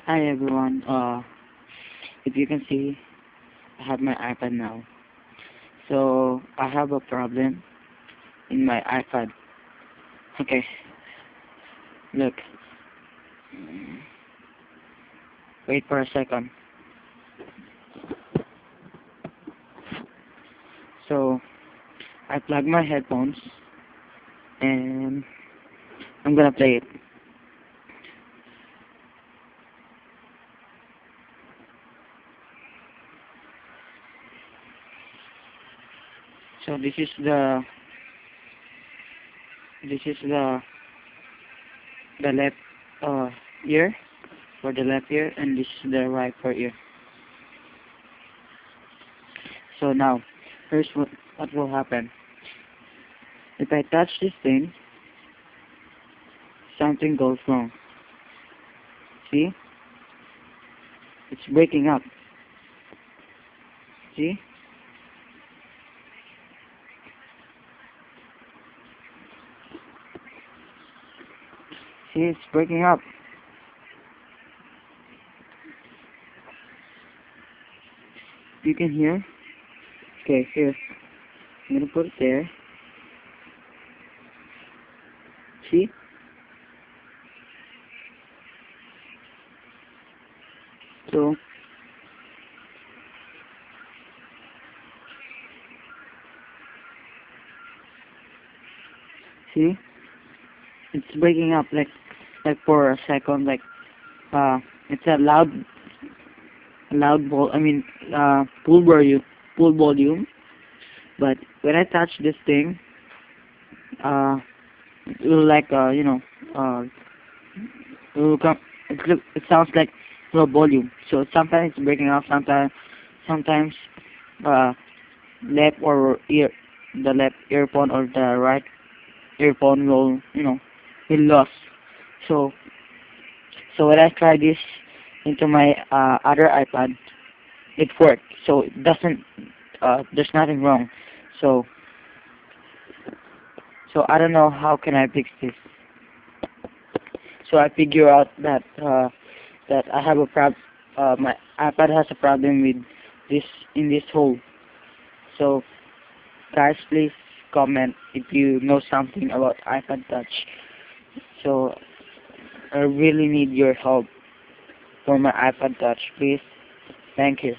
Hi everyone. If you can see, I have my iPad now. So I have a problem in my iPad. Okay, look. Wait for a second. So I plug my headphones and I'm gonna play it. So this is the left ear for the left ear, and this is the right for ear. So now, here's what will happen. If I touch this thing, something goes wrong. See? It's breaking up. See? See, it's breaking up. You can hear? Okay, here. I'm gonna put it there. See? So, see? It's breaking up like for a second, it's a full volume, but when I touch this thing, uh, it will uh, it will come, it sounds like low volume. So sometimes it's breaking up, sometimes, uh, left or ear, the left earphone or the right earphone will lost. So, so when I try this into my other iPad, it worked. So it doesn't, there's nothing wrong. So, so I don't know how can I fix this. So I figure out that I have a my iPad has a problem with this in this hole. So guys, please comment if you know something about iPad Touch. So I really need your help for my iPad Touch, please. Thank you.